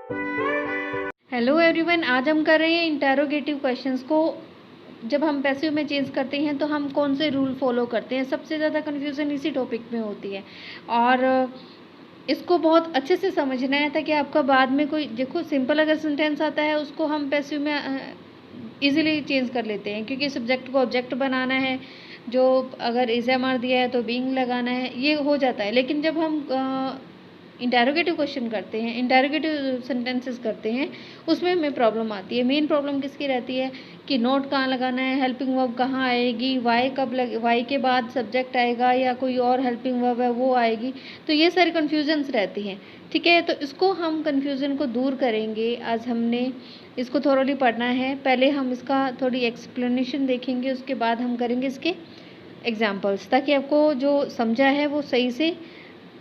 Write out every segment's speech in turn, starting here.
Hello everyone, आज हम कर रहे हैं इंटेरोगेटिव क्वेश्चंस को। जब हम पैसिव में चेंज करते हैं तो हम कौन से रूल फॉलो करते हैं, सबसे ज़्यादा कन्फ्यूज़न इसी टॉपिक में होती है। और इसको बहुत अच्छे से समझना है ताकि आपका बाद में कोई, देखो सिंपल अगर सेंटेंस आता है उसको हम पैसिव में इजीली चेंज कर लेते हैं, क्योंकि सब्जेक्ट को ऑब्जेक्ट बनाना है, जो अगर इज एम आर दिया है तो बीइंग लगाना है, ये हो जाता है। लेकिन जब हम इंटेरोगेटिव क्वेश्चन करते हैं, इंटेरोगेटिव सेंटेंसेस करते हैं, उसमें हमें प्रॉब्लम आती है। मेन प्रॉब्लम किसकी रहती है कि नोट कहाँ लगाना है, हेल्पिंग वर्ब कहाँ आएगी, वाई कब वाई के बाद सब्जेक्ट आएगा या कोई और हेल्पिंग वर्ब है वो आएगी। तो ये सारी कन्फ्यूजन्स रहती हैं। ठीक है, तो इसको हम कन्फ्यूज़न को दूर करेंगे। आज हमने इसको थोरोली पढ़ना है। पहले हम इसका थोड़ी एक्सप्लेनेशन देखेंगे, उसके बाद हम करेंगे इसके एग्जाम्पल्स, ताकि आपको जो समझा है वो सही से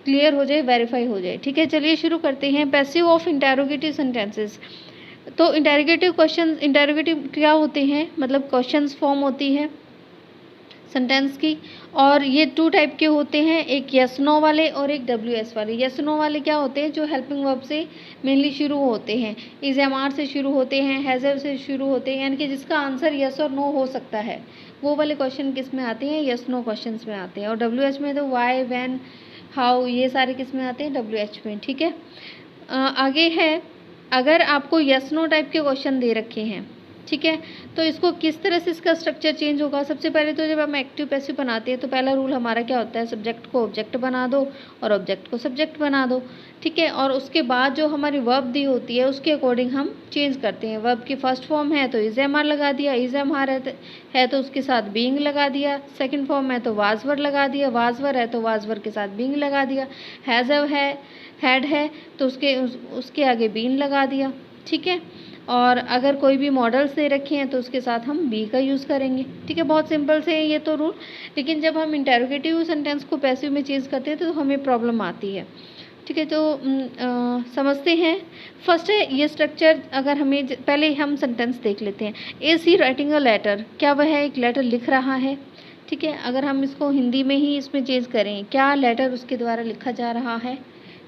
क्लियर हो जाए, वेरीफाई हो जाए। ठीक है, चलिए शुरू करते हैं। Passive of interrogative sentences. तो इंटेरोगेटिव क्वेश्चन, इंटेरोगेटिव क्या होते हैं, मतलब क्वेश्चंस फॉर्म होती है सेंटेंस की। और ये 2 टाइप के होते हैं, एक यस नो वाले और एक WS वाले। यस नो वाले क्या होते हैं, जो हेल्पिंग वर्ब से मेनली शुरू होते हैं, इज एम आर से शुरू होते हैं, हैज़ हैव से शुरू होते हैं, यानी कि जिसका आंसर यस और नो हो सकता है। वो वाले क्वेश्चन किस में आते हैं, यस नो क्वेश्चन में आते हैं। और WH में तो वाई, व्हेन, हाउ, ये सारे किस में आते हैं, WH में। ठीक है, आगे है, अगर आपको यस नो टाइप के क्वेश्चन दे रखे हैं, ठीक है, तो इसको किस तरह से इसका स्ट्रक्चर चेंज होगा। सबसे पहले तो जब हम एक्टिव पैसिव बनाते हैं तो पहला रूल हमारा क्या होता है, सब्जेक्ट को ऑब्जेक्ट बना दो और ऑब्जेक्ट को सब्जेक्ट बना दो। ठीक है, और उसके बाद जो हमारी वर्ब दी होती है उसके अकॉर्डिंग हम चेंज करते हैं। वर्ब की फर्स्ट फॉर्म है तो इज एम आर लगा दिया, इज एम आर है तो उसके साथ बीइंग लगा दिया। सेकंड फॉर्म है तो वाज वर लगा दिया, वाज वर है तो वाज वर के साथ बीइंग लगा दिया। हैज़ है, हैड है तो उसके आगे बीन लगा दिया। ठीक है, और अगर कोई भी मॉडल्स दे रखे हैं तो उसके साथ हम बी का यूज़ करेंगे। ठीक है, बहुत सिंपल से ये तो रूल। लेकिन जब हम इंटेरोगेटिव सेंटेंस को पैसिव में चेंज करते हैं तो हमें प्रॉब्लम आती है। ठीक है, तो समझते हैं। फर्स्ट है ये स्ट्रक्चर। अगर हमें पहले हम सेंटेंस देख लेते हैं। Is he writing a letter, क्या वह एक लेटर लिख रहा है। ठीक है, अगर हम इसको हिंदी में ही इसमें चेंज करें, क्या लेटर उसके द्वारा लिखा जा रहा है।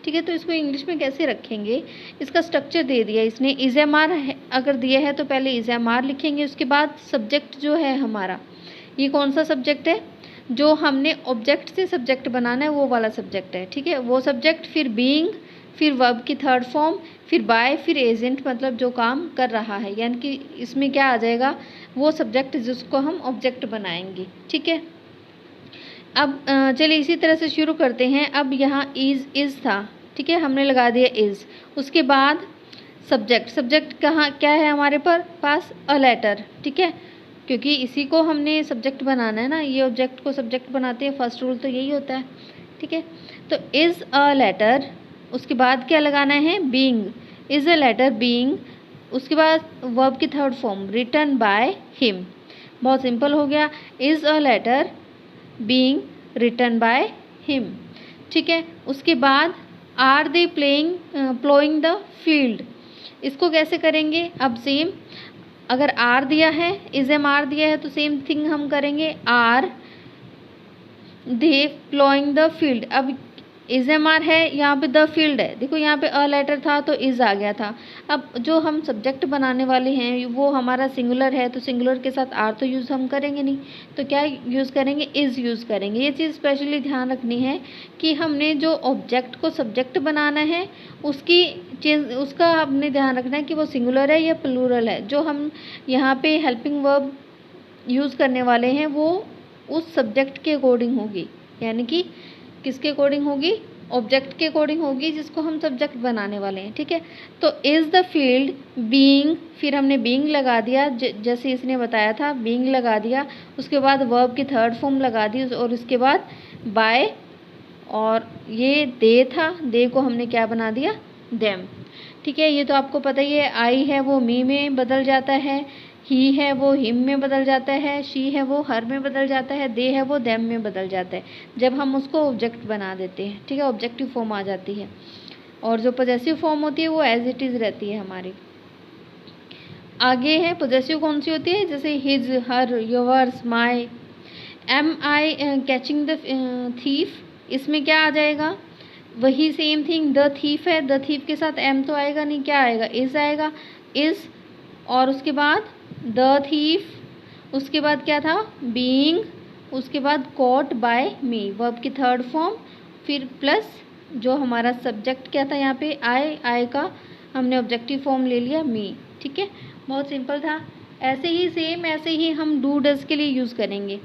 ठीक है, तो इसको इंग्लिश में कैसे रखेंगे, इसका स्ट्रक्चर दे दिया इसने। इज एम आर अगर दिया है तो पहले इज एम आर लिखेंगे, उसके बाद सब्जेक्ट जो है हमारा, ये कौन सा सब्जेक्ट है, जो हमने ऑब्जेक्ट से सब्जेक्ट बनाना है वो वाला सब्जेक्ट है। ठीक है, वो सब्जेक्ट, फिर बीइंग, फिर वर्ब की थर्ड फॉर्म, फिर बाय, फिर एजेंट, मतलब जो काम कर रहा है, यानी कि इसमें क्या आ जाएगा, वो सब्जेक्ट जिसको हम ऑब्जेक्ट बनाएंगे। ठीक है, अब चलिए इसी तरह से शुरू करते हैं। अब यहाँ इज़ था, ठीक है, हमने लगा दिया इज़। उसके बाद सब्जेक्ट, सब्जेक्ट कहाँ क्या है हमारे पास, अ लेटर। ठीक है, क्योंकि इसी को हमने सब्जेक्ट बनाना है ना, ये ऑब्जेक्ट को सब्जेक्ट बनाते हैं, फर्स्ट रूल तो यही होता है। ठीक है, तो इज़ अ लेटर, उसके बाद क्या लगाना है, being, is a letter being, उसके बाद वर्ब की third form written by him. बहुत सिंपल हो गया, is a letter being written by him. ठीक है, उसके बाद are they ploughing the field, इसको कैसे करेंगे, अब सेम, अगर आर दिया है, इज एम आर दिया है तो सेम थिंग हम करेंगे, are they ploughing the field. अब इज एम आर है, यहाँ पे द फील्ड है, देखो यहाँ पे अ लेटर था तो इज आ गया था। अब जो हम सब्जेक्ट बनाने वाले हैं वो हमारा सिंगुलर है, तो सिंगुलर के साथ आर तो यूज़ हम करेंगे नहीं, तो क्या यूज़ करेंगे, इज़ यूज़ करेंगे। ये चीज़ स्पेशली ध्यान रखनी है कि हमने जो ऑब्जेक्ट को सब्जेक्ट बनाना है उसकी चीज़, उसका हमने ध्यान रखना है कि वो सिंगुलर है या प्लूरल है। जो हम यहाँ पे हेल्पिंग वर्ब यूज़ करने वाले हैं वो उस सब्जेक्ट के अकॉर्डिंग होगी, यानी कि किसके अकॉर्डिंग होगी, ऑब्जेक्ट के अकॉर्डिंग होगी जिसको हम सब्जेक्ट बनाने वाले हैं। ठीक है, तो इज़ द फील्ड बीइंग, फिर हमने बीइंग लगा दिया, जैसे इसने बताया था बीइंग लगा दिया, उसके बाद वर्ब की थर्ड फॉर्म लगा दी, और उसके बाद बाय, और ये दे था, दे को हमने क्या बना दिया, देम। ठीक है, ये तो आपको पता ही है। आई है वो मी में बदल जाता है, ही है वो हिम में बदल जाता है, शी है वो हर में बदल जाता है, दे है वो देम में बदल जाता है, जब हम उसको ऑब्जेक्ट बना देते हैं। ठीक है, ऑब्जेक्टिव फॉर्म आ जाती है, और जो पॉजेसिव फॉर्म होती है वो एज इट इज़ रहती है हमारी। आगे है पॉजेसिव कौन सी होती है, जैसे his, her, yours, my. Am I catching the thief, इसमें क्या आ जाएगा, वही सेम थिंग द थीफ है, द थीफ के साथ एम तो आएगा नहीं, क्या आएगा, इज आएगा, इज, और उसके बाद द थीफ, उसके बाद क्या था, बीइंग, उसके बाद कॉट बाय मी, वर्ब की थर्ड फॉर्म, फिर प्लस जो हमारा सब्जेक्ट क्या था यहाँ पे, आई का हमने ऑब्जेक्टिव फॉर्म ले लिया, मी। ठीक है, बहुत सिंपल था। ऐसे ही सेम ऐसे ही हम डू डज के लिए यूज़ करेंगे।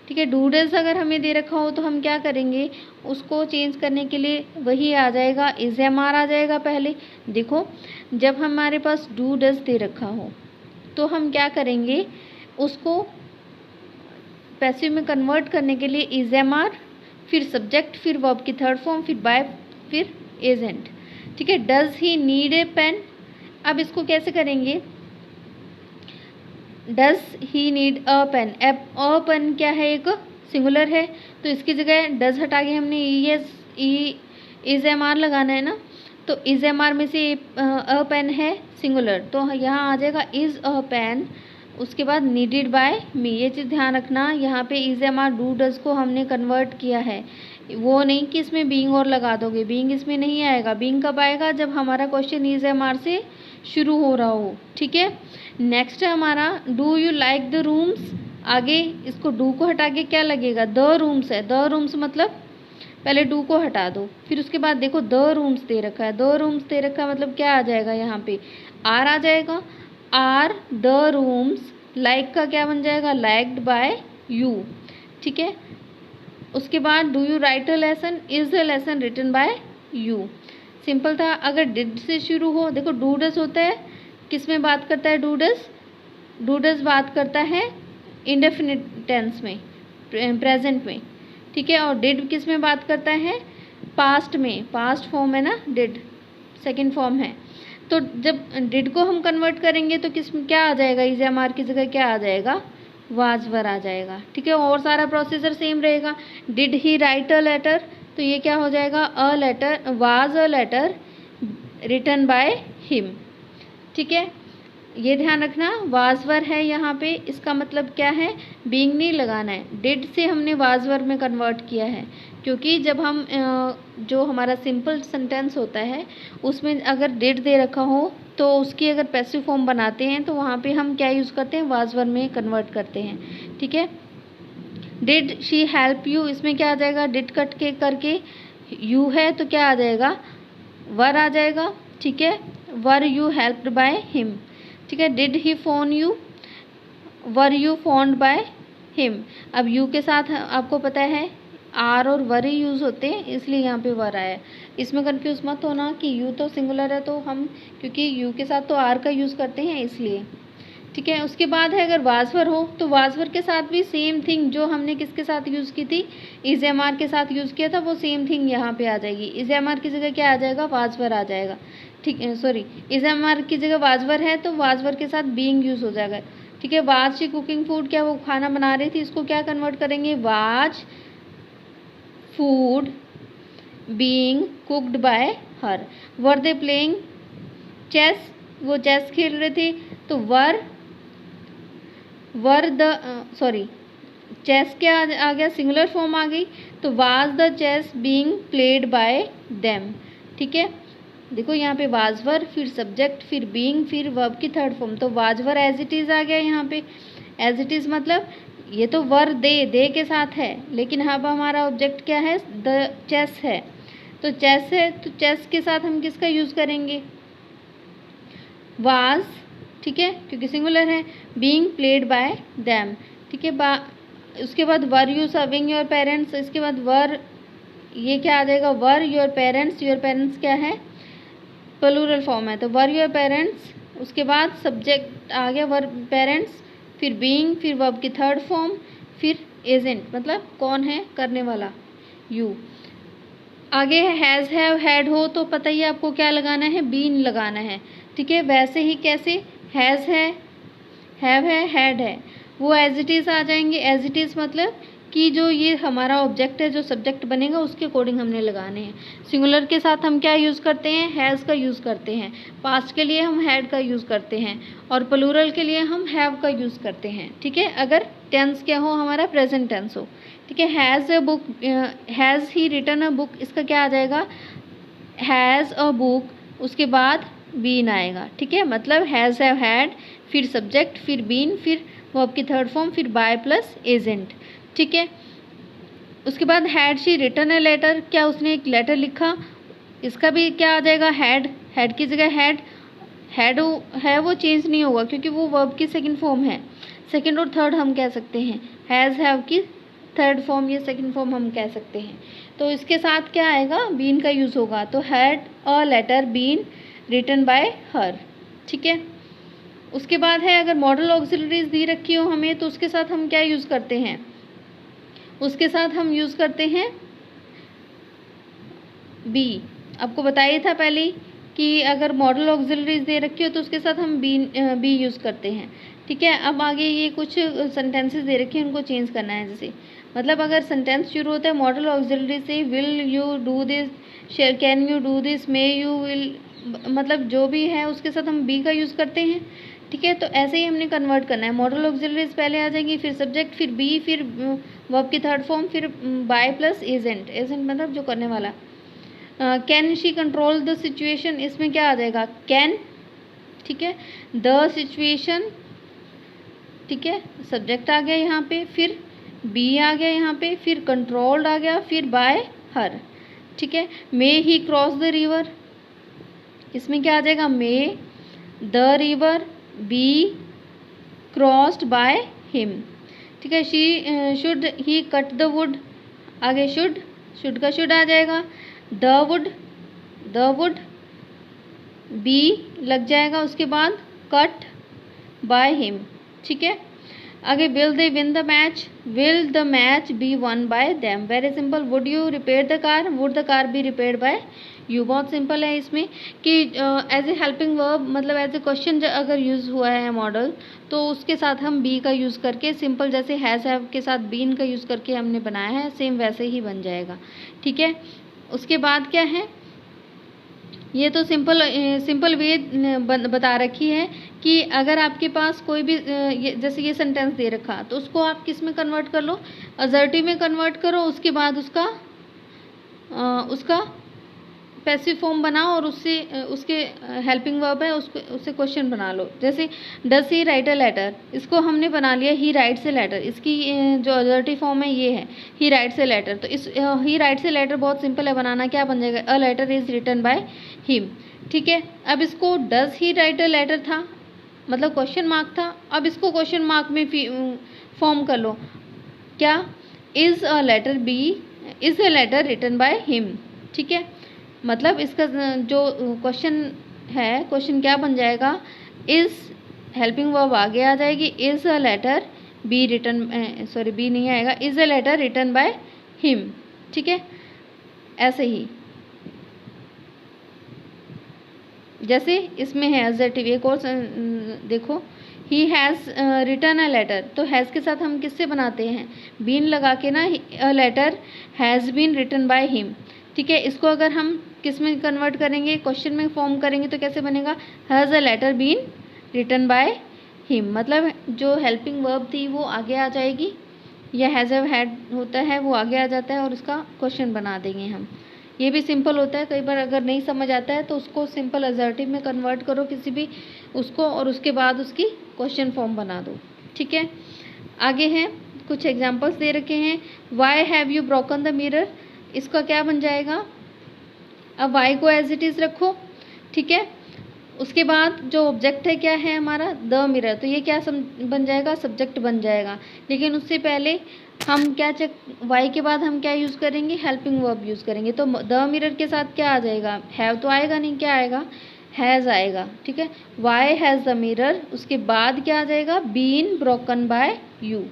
ठीक है, डू डज अगर हमें दे रखा हो तो हम क्या करेंगे, उसको चेंज करने के लिए वही आ जाएगा, इज एम आर आ जाएगा पहले। देखो, जब हमारे पास डू डज दे रखा हो तो हम क्या करेंगे, उसको पैसिव में कन्वर्ट करने के लिए इज एम आर, फिर सब्जेक्ट, फिर वर्ब की थर्ड फॉर्म, फिर बाय, फिर इजंट। ठीक है, does he need a pen, अब इसको कैसे करेंगे, does he need a pen, a pen क्या है, एक सिंगुलर है, तो इसकी जगह डज हटा के हमने इज एम आर लगाना है ना, तो इज एम आर में से अ पेन है सिंगुलर, तो यहाँ आ जाएगा इज अ पेन, उसके बाद नीडेड बाय मी। ये चीज़ ध्यान रखना, यहाँ पे is am are do does को हमने कन्वर्ट किया है, वो नहीं कि इसमें बीइंग और लगा दोगे, बीइंग इसमें नहीं आएगा। बीइंग कब आएगा, जब हमारा क्वेश्चन इज एम आर से शुरू हो रहा हो। ठीक है, नेक्स्ट है हमारा do you like the rooms, आगे इसको डू को हटा के क्या लगेगा, द रूम्स है, द रूम्स मतलब पहले डू को हटा दो, फिर उसके बाद देखो द रूम्स दे रखा है, द रूम्स दे रखा है मतलब क्या आ जाएगा, यहाँ पे आर आ जाएगा, आर द रूम्स, लाइक का क्या बन जाएगा, लाइक्ड बाय यू। ठीक है, उसके बाद do you write a lesson, is the lesson written by you. Simple था। अगर डिड से शुरू हो, देखो डू डज होता है, किस में बात करता है, डू डज, डू डज बात करता है इंडेफिनिट टेंस में, प्रेजेंट में। ठीक है, और डिड किस में बात करता है, पास्ट में, पास्ट फॉर्म है ना डिड, सेकंड फॉर्म है। तो जब डिड को हम कन्वर्ट करेंगे तो किस में क्या आ जाएगा, इज एम आर की जगह क्या आ जाएगा, वाज वर आ जाएगा। ठीक है, और सारा प्रोसीजर सेम रहेगा। Did he write a letter, तो ये क्या हो जाएगा, a letter, was a letter written by him. ठीक है, ये ध्यान रखना, वाजवर है यहाँ पे, इसका मतलब क्या है, बीइंग नहीं लगाना है। डिड से हमने वाजवर में कन्वर्ट किया है, क्योंकि जब हम जो हमारा सिंपल सेंटेंस होता है उसमें अगर डिड दे रखा हो तो उसकी अगर पैसिव फॉर्म बनाते हैं तो वहाँ पे हम क्या यूज़ करते हैं, वाजवर में कन्वर्ट करते हैं। ठीक है, डिड शी हेल्प यू, इसमें क्या आ जाएगा, डिड कट के करके यू है तो क्या आ जाएगा, वर आ जाएगा। ठीक है, were you helped bye him. ठीक है, did he phone you, were you found by him. अब यू के साथ आपको पता है आर और वर ही यूज़ होते हैं, इसलिए यहाँ पे वर आया। इसमें कंफ्यूज मत होना कि यू तो सिंगुलर है, तो हम क्योंकि यू के साथ तो आर का यूज़ करते हैं इसलिए। ठीक है, उसके बाद है अगर वाजवर हो तो वाजवर के साथ भी सेम थिंग, जो हमने किसके साथ यूज़ की थी, इज एम आर के साथ यूज़ किया था, वो सेम थिंग यहाँ पे आ जाएगी। इज एम आर की जगह क्या आ जाएगा, वाजवर आ जाएगा। ठीक है, सॉरी, इज एम आर की जगह वाजवर है तो वाजवर के साथ बीइंग यूज़ हो जाएगा। ठीक है, वाज शी कुकिंग फूड, क्या वो खाना बना रही थी, इसको क्या कन्वर्ट करेंगे, was food being cooked by her. Were they playing chess, वो चेस खेल रहे थे, तो वर द सॉरी चेस क्या आ गया, सिंगुलर फॉर्म आ गई, तो was the chess being played by them. ठीक है, देखो यहाँ पे वाजवर, फिर सब्जेक्ट, फिर बीइंग, फिर वर्ब की थर्ड फॉर्म, तो वाजवर एज इट इज़ आ गया यहाँ पे। एज इट इज़ मतलब ये तो वर दे के साथ है, लेकिन अब हमारा ऑब्जेक्ट क्या है, द चेस है, तो चेस है तो चेस के साथ हम किसका यूज़ करेंगे, वाज। ठीक है, क्योंकि सिंगुलर है, बीइंग प्लेड बाय दैम। ठीक है, उसके बाद were you serving your parents, इसके बाद वर, ये क्या आ जाएगा, were your parents, your parents क्या है, प्लूरल फॉर्म है, तो वर योर पेरेंट्स, उसके बाद सब्जेक्ट आ गया वर पेरेंट्स, फिर बीइंग, फिर वर्ब की थर्ड फॉर्म, फिर एजेंट मतलब कौन है, करने वाला, यू। आगे हैज़ हैव हैड हो तो पता ही है आपको क्या लगाना है, बीन लगाना है। ठीक है, वैसे ही कैसे, हैज़ है, हैव है, हैड है, वो एज इट इज़ आ जाएंगे। एज इट इज़ मतलब कि जो ये हमारा ऑब्जेक्ट है, जो सब्जेक्ट बनेगा उसके अकॉर्डिंग हमने लगाने हैं। सिंगुलर के साथ हम क्या यूज़ करते हैं, हैज़ का यूज़ करते हैं, पास्ट के लिए हम हैड का यूज़ करते हैं, और प्लूरल के लिए हम हैव का यूज़ करते हैं। ठीक है, अगर टेंस क्या हो, हमारा प्रेजेंट टेंस हो। ठीक है, has a book, has he written a book, इसका क्या आ जाएगा, हैज़ अ बुक, उसके बाद बीन आएगा, ठीक है। मतलब हैज़, हैव, हैड, फिर सब्जेक्ट, फिर बीन, फिर वर्ब की थर्ड फॉर्म, फिर बाय प्लस एजेंट, ठीक है। उसके बाद had she written a letter, क्या उसने एक लेटर लिखा, इसका भी क्या आ जाएगा, हैड। हैड की जगह हैड है, वो चेंज नहीं होगा क्योंकि वो वर्ब की सेकंड फॉर्म है। सेकंड और थर्ड हम कह सकते हैं, हैज़, हैव की थर्ड फॉर्म या सेकंड फॉर्म हम कह सकते हैं। तो इसके साथ क्या आएगा, बीन का यूज़ होगा। तो had a letter been written by her, ठीक है। उसके बाद है, अगर मॉडल ऑक्सिलरीज दी रखी हो हमें, तो उसके साथ हम क्या यूज़ करते हैं, उसके साथ हम यूज़ करते हैं बी। आपको बताया था पहले ही कि अगर मॉडल ऑक्सिलरीज दे रखी हो तो उसके साथ हम बी यूज़ करते हैं, ठीक है। अब आगे ये कुछ सेंटेंसेस दे रखे हैं, उनको चेंज करना है। जैसे मतलब अगर सेंटेंस शुरू होता है मॉडल ऑक्सिलरी से, will you do this, can you do this, may you will, मतलब जो भी है उसके साथ हम बी का यूज़ करते हैं, ठीक है। तो ऐसे ही हमने कन्वर्ट करना है। मॉडल ऑक्सिलरीज पहले आ जाएंगी, फिर सब्जेक्ट, फिर बी, फिर वर्ब की थर्ड फॉर्म, फिर बाय प्लस एजेंट। एजेंट मतलब जो करने वाला। Can she control the situation, इसमें क्या आ जाएगा, कैन, ठीक है। द सिचुएशन, ठीक है, सब्जेक्ट आ गया यहाँ पे, फिर बी आ गया यहाँ पे, फिर कंट्रोल्ड आ गया, फिर बाय हर, ठीक है। मे ही क्रॉस द रिवर, इसमें क्या आ जाएगा, मे the river B crossed bye him, ठीक है। She should he cut the wood, आगे शुड का शुड आ जाएगा। द वुड बी लग जाएगा, उसके बाद कट बाय हिम, ठीक है। आगे will they win the match, will the match be won by them, very simple. Would you repair the car, would the car be repaired by you. बहुत simple है इसमें कि एज ए हेल्पिंग वर्ब, मतलब as a question अगर use हुआ है model, तो उसके साथ हम बी का यूज़ करके, सिंपल जैसे हैज़, हैव के साथ बीन का यूज़ करके हमने बनाया है, सेम वैसे ही बन जाएगा, ठीक है। उसके बाद क्या है, ये तो सिंपल वे बता रखी है कि अगर आपके पास कोई भी जैसे ये सेंटेंस दे रखा, तो उसको आप किस में कन्वर्ट कर लो, असर्टिव में कन्वर्ट करो। उसके बाद उसका पैसिव फॉर्म बनाओ और उससे उसके हेल्पिंग वर्ब है उससे क्वेश्चन बना लो। जैसे does he write a letter, इसको हमने बना लिया ही राइट्स अ लेटर, इसकी जो असर्टिव फॉर्म है ये है ही राइट्स अ लेटर। तो इस ही राइट्स अ लेटर बहुत सिंपल है बनाना, क्या बन जाएगा, a letter is written by him, ठीक है। अब इसको does he write a letter था, मतलब क्वेश्चन मार्क था, अब इसको क्वेश्चन मार्क में फॉर्म कर लो, क्या, is a letter written by him, ठीक है। मतलब इसका जो क्वेश्चन है, क्वेश्चन क्या बन जाएगा, इज हेल्पिंग वर्ब आगे आ जाएगी, is a letter be written, sorry be नहीं आएगा, is a letter written by him, ठीक है। ऐसे ही जैसे इसमें है एडजेक्टिव, एक और देखो, he has written a letter, तो हैज़ के साथ हम किससे बनाते हैं, बीन लगा के ना, a letter has been written by him, ठीक है। इसको अगर हम किस में कन्वर्ट करेंगे, क्वेश्चन में फॉर्म करेंगे, तो कैसे बनेगा, has a letter been written by him, मतलब जो हेल्पिंग वर्ब थी वो आगे आ जाएगी, या हैज़ हैड होता है वो आगे आ जाता है और उसका क्वेश्चन बना देंगे हम। ये भी सिंपल होता है, कई बार अगर नहीं समझ आता है तो उसको सिंपल असर्टिव में कन्वर्ट करो किसी भी उसको, और उसके बाद उसकी क्वेश्चन फॉर्म बना दो, ठीक है। आगे हैं कुछ एग्जांपल्स दे रखे हैं, why have you broken the mirror, इसका क्या बन जाएगा, अब वाई को एज इट इज़ रखो, ठीक है। उसके बाद जो ऑब्जेक्ट है क्या है हमारा, द मिरर, तो ये क्या बन जाएगा, सब्जेक्ट बन जाएगा। लेकिन उससे पहले हम क्या चेक, वाई के बाद हम क्या यूज़ करेंगे, हेल्पिंग वर्ब यूज़ करेंगे। तो द मिरर के साथ क्या आ जाएगा, हैव तो आएगा नहीं, क्या आएगा, हैज़ आएगा, ठीक है। वाई हैज़ द मिरर, उसके बाद क्या आ जाएगा, बीन ब्रोकन बाय यू,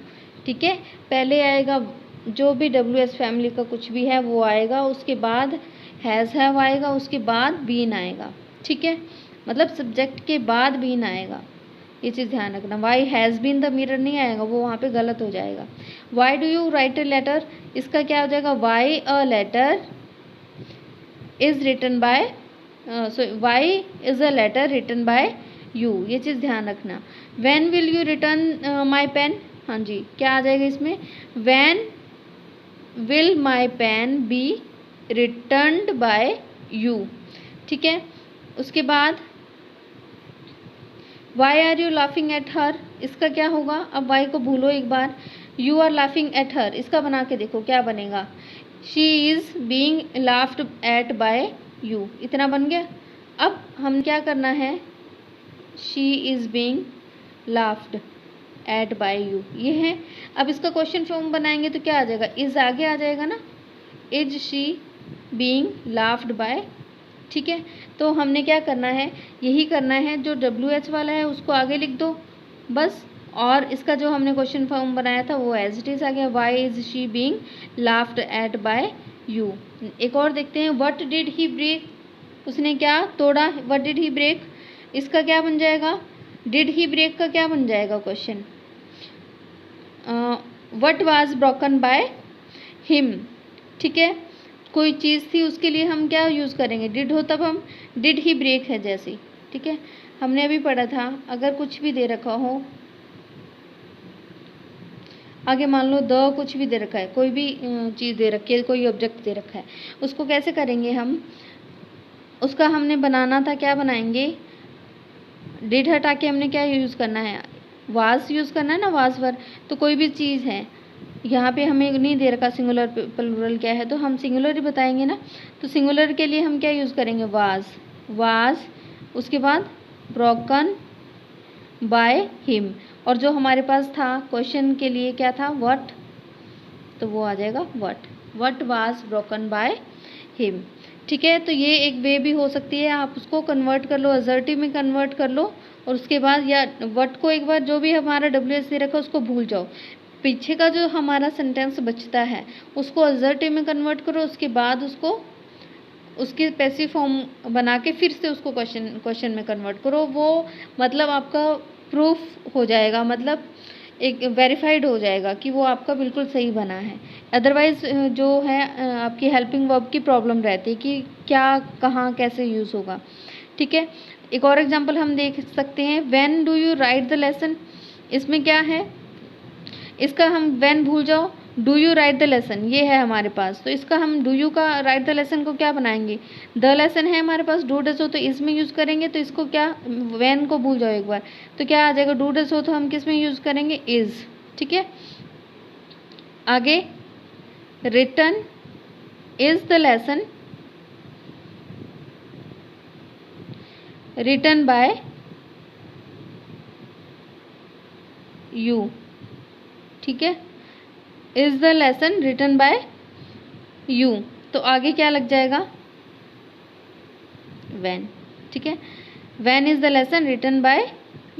ठीक है। पहले आएगा जो भी WH फैमिली का कुछ भी है वो आएगा, उसके बाद हैज़ हैव आएगा, उसके बाद बीन आएगा, ठीक है। मतलब सब्जेक्ट के बाद बीन आएगा, ये चीज़ ध्यान रखना। Why has been the mirror नहीं आएगा, वो वहाँ पे गलत हो जाएगा। Why do you write a letter, इसका क्या हो जाएगा, why a letter is written by, why is a letter written by you, ये चीज़ ध्यान रखना। When will you return my pen, हाँ जी, क्या आ जाएगा इसमें, when will my pen be returned by you, ठीक है। उसके बाद why are you laughing at her, इसका क्या होगा, अब वाई को भूलो एक बार, you are laughing at her, इसका बना के देखो क्या बनेगा, she is being laughed at by you, इतना बन गया। अब हम क्या करना है, she is being laughed at by you, ये है। अब इसका क्वेश्चन फॉर्म बनाएंगे तो क्या आ जाएगा, इज आगे आ जाएगा ना, is she being laughed by, ठीक है। तो हमने क्या करना है, यही करना है, जो WH वाला है उसको आगे लिख दो बस, और इसका जो हमने क्वेश्चन फॉर्म बनाया था वो एज इट इज़ आ गया, why is she being laughed at by you. एक और देखते हैं, व्हाट डिड ही ब्रेक, उसने क्या तोड़ा, व्हाट डिड ही ब्रेक, इसका क्या बन जाएगा, डिड ही ब्रेक का क्या बन जाएगा question, what was broken by him, ठीक है। कोई चीज़ थी उसके लिए हम क्या यूज़ करेंगे, डिड हो, तब हम डिड ही ब्रेक है जैसे, ठीक है। हमने अभी पढ़ा था, अगर कुछ भी दे रखा हो आगे, मान लो द कुछ भी दे रखा है, कोई भी चीज़ दे रखी है, कोई ऑब्जेक्ट दे रखा है, उसको कैसे करेंगे हम, उसका हमने बनाना था, क्या बनाएंगे, डिड हटा के हमने क्या यूज़ करना है, वाज यूज़ करना है ना, वाज वर। तो कोई भी चीज़ है, यहाँ पे हमें नहीं दे रखा सिंगुलर प्लूरल क्या है, तो हम सिंगुलर ही बताएंगे ना। तो सिंगुलर के लिए हम क्या यूज़ करेंगे, वाज, उसके बाद ब्रोकन बाय हिम, और जो हमारे पास था क्वेश्चन के लिए क्या था, व्हाट, तो वो आ जाएगा what was broken by him, ठीक है। तो ये एक वे भी हो सकती है, आप उसको कन्वर्ट कर लो, असर्टिव में कन्वर्ट कर लो, और उसके बाद या व्हाट को एक बार जो भी हमारा WH दे रखा उसको भूल जाओ, पीछे का जो हमारा सेंटेंस बचता है उसको असर्टिव में कन्वर्ट करो, उसके बाद उसको उसकी पैसिव फॉर्म बना के फिर से उसको क्वेश्चन में कन्वर्ट करो, वो मतलब आपका प्रूफ हो जाएगा, मतलब एक वेरीफाइड हो जाएगा कि वो आपका बिल्कुल सही बना है। अदरवाइज़ जो है आपकी हेल्पिंग वर्ब की प्रॉब्लम रहती है कि क्या कहाँ कैसे यूज़ होगा, ठीक है। एक और एग्जांपल हम देख सकते हैं, when do you right the lesson, इसमें क्या है, इसका हम व्हेन भूल जाओ, do you right the lesson ये है हमारे पास, तो इसका हम डू यू का राइट द लेसन को क्या बनाएंगे, द लेसन है हमारे पास, डू डज हो तो इसमें यूज़ करेंगे, तो इसको क्या, व्हेन को भूल जाओ एक बार, तो क्या आ जाएगा, डू डज हो तो हम किस में यूज़ करेंगे, इज़, ठीक है। आगे written is the lesson written by you, ठीक है, is the lesson written by you, तो आगे क्या लग जाएगा, व्हेन, ठीक है। When is the lesson written by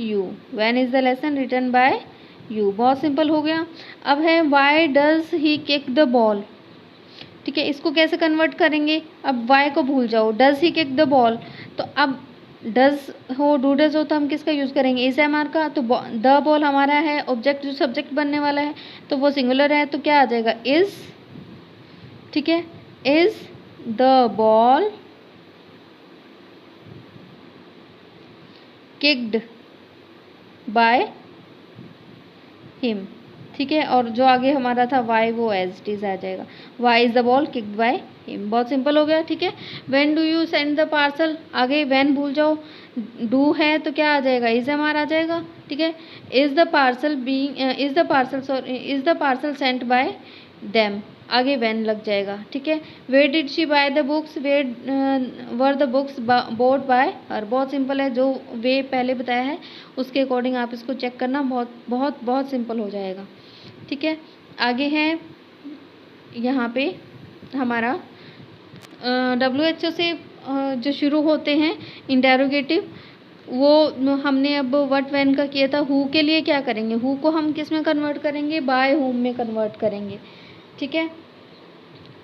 you, when is the lesson written by you, बहुत सिंपल हो गया। अब है why does he kick the ball, ठीक है, इसको कैसे कन्वर्ट करेंगे, अब वाई को भूल जाओ, does he kick the ball, तो अब डज हो, डू डज हो तो हम किसका यूज़ करेंगे, इज एम आर का, तो द बॉल हमारा है ऑब्जेक्ट जो सब्जेक्ट बनने वाला है, तो वो सिंगुलर है, तो क्या आ जाएगा, इज, ठीक है, is the ball kicked by him, ठीक है। और जो आगे हमारा था वाई, वो एज इट इज आ जाएगा, why is the ball kicked by him, बहुत सिंपल हो गया, ठीक है। When do you send the parcel, आगे व्हेन भूल जाओ, डू है तो क्या आ जाएगा, इज एम आर आ जाएगा, ठीक है। Is the parcel being, is the parcel sent by them, आगे व्हेन लग जाएगा, ठीक है। Where did she buy the books, where were the books bought by her, बहुत सिंपल है, जो वे पहले बताया है उसके अकॉर्डिंग आप इसको चेक करना, बहुत बहुत बहुत सिंपल हो जाएगा, ठीक है। आगे है यहाँ पे हमारा WHO से जो शुरू होते हैं इंटेरोगेटिव, वो हमने अब व्हाट व्हेन का किया था। हु के लिए क्या करेंगे, हु को हम किस में कन्वर्ट करेंगे, बाय हुम में कन्वर्ट करेंगे, ठीक है।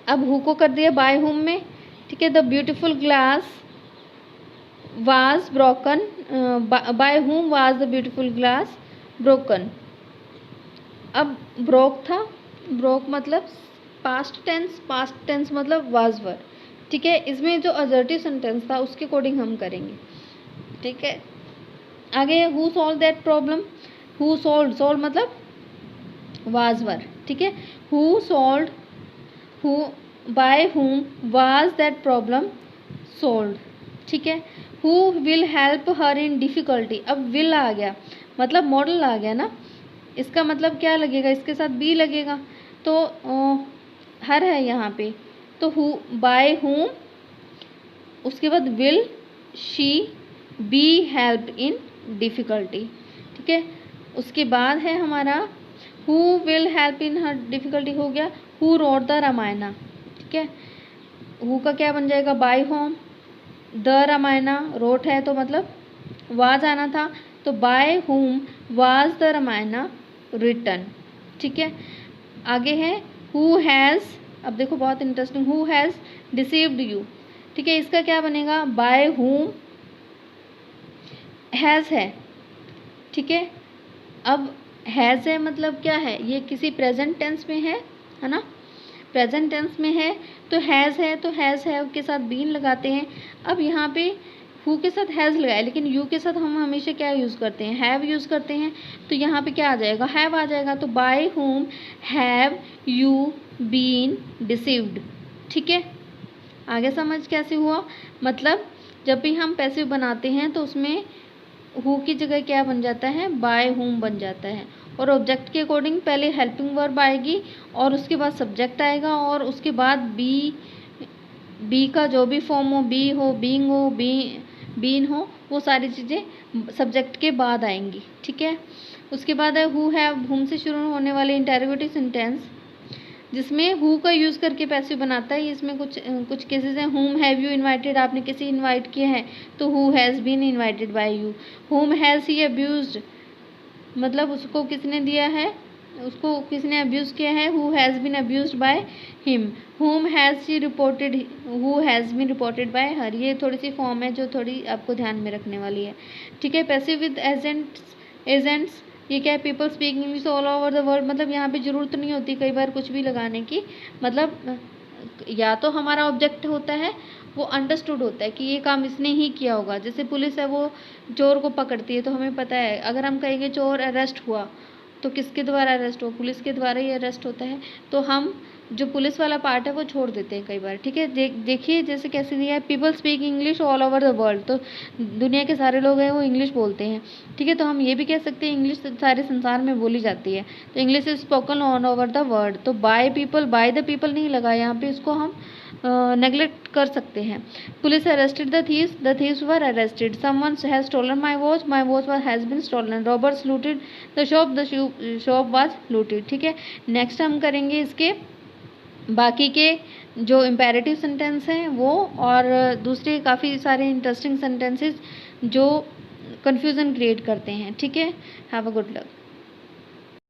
अब हु को कर दिया बाय हुम में, ठीक है। The beautiful glass was broken, by whom was the beautiful glass broken, अब ब्रोक था, ब्रोक मतलब पास्ट टेंस मतलब वाज वर, ठीक है। इसमें जो असर्टिव सेंटेंस था उसके अकॉर्डिंग हम करेंगे, ठीक है। आगे who solve that problem, who solve मतलब वाज वर, ठीक है। Who solve, who by whom was that problem sold, ठीक है। Who will help her in difficulty, अब विल आ गया मतलब मॉडल आ गया ना, इसका मतलब क्या लगेगा, इसके साथ बी लगेगा, तो हर है यहाँ पे, तो हु बाय हुम, उसके बाद will she be help in difficulty, ठीक है। उसके बाद है हमारा who will help in her difficulty हो गया, हु रोट द रामायणा, ठीक है। हु का क्या बन जाएगा, by whom, the Ramayana wrote है तो मतलब वाज आना था, तो by whom was the Ramayana written, ठीक है। आगे है हु हैज़, अब देखो बहुत interesting, who has deceived you, ठीक है। इसका क्या बनेगा, बाय हुम हैज़ है, ठीक है। अब हैज़ है मतलब क्या है, ये किसी प्रेजेंट टेंस में है ना, प्रेजेंट टेंस में है तो हैज़ है के साथ बीन लगाते हैं। अब यहाँ पे हु के साथ हैज़ लगाया, लेकिन यू के साथ हम हमेशा क्या यूज़ करते हैं, हैव यूज़ करते हैं, तो यहाँ पे क्या आ जाएगा, हैव आ जाएगा, तो by whom have you been deceived, ठीक है। आगे समझ कैसे हुआ, मतलब जब भी हम पैसिव बनाते हैं तो उसमें हु की जगह क्या बन जाता है, बाय हुम बन जाता है, और ऑब्जेक्ट के अकॉर्डिंग पहले हेल्पिंग वर्ब आएगी और उसके बाद सब्जेक्ट आएगा और उसके बाद बी का जो भी फॉर्म हो, बी हो, बीइंग हो, बीन हो, वो सारी चीज़ें सब्जेक्ट के बाद आएंगी, ठीक है। उसके बाद है हु हैव, हुम से शुरू होने वाले इंटरोगेटिव सेंटेंस जिसमें हु का यूज़ करके पैसिव बनाता है। इसमें कुछ केसेस हैं, हुम हैव यू इनवाइटेड, आपने किसी इनवाइट किया है तो who has been invited by you. Whom has he abused, मतलब उसको किसने दिया है, उसको किसने अब्यूज़ किया है, who has been abused by him. Whom has she reported, who has been reported by her. ये थोड़ी सी फॉर्म है जो थोड़ी आपको ध्यान में रखने वाली है, ठीक है। पैसिव विद एजेंट्स, ये क्या है, people speak English all over the world, मतलब यहाँ पे ज़रूरत नहीं होती कई बार कुछ भी लगाने की, मतलब या तो हमारा ऑब्जेक्ट होता है वो अंडरस्टूड होता है कि ये काम इसने ही किया होगा। जैसे पुलिस है वो चोर को पकड़ती है तो हमें पता है, अगर हम कहेंगे चोर अरेस्ट हुआ तो किसके द्वारा अरेस्ट हुआ, पुलिस के द्वारा ही अरेस्ट होता है, तो हम जो पुलिस वाला पार्ट है वो छोड़ देते हैं कई बार, ठीक है। देखिए जैसे कैसे दिया है, people speak English all over the world, तो दुनिया के सारे लोग हैं वो इंग्लिश बोलते हैं, ठीक है। तो हम ये भी कह सकते हैं इंग्लिश सारे संसार में बोली जाती है, तो English is spoken all over the world. तो by people, by the people नहीं लगा यहाँ पे, इसको हम नेग्लेक्ट कर सकते हैं। Police arrested the thieves were arrested, someone has stolen my watch has been stolen, robbers looted the shop was looted, ठीक है। नेक्स्ट हम करेंगे इसके बाकी के जो इम्पेरेटिव सेंटेंस हैं वो, और दूसरे काफ़ी सारे इंटरेस्टिंग सेंटेंसेस जो कन्फ्यूज़न क्रिएट करते हैं, ठीक है। Have a good luck.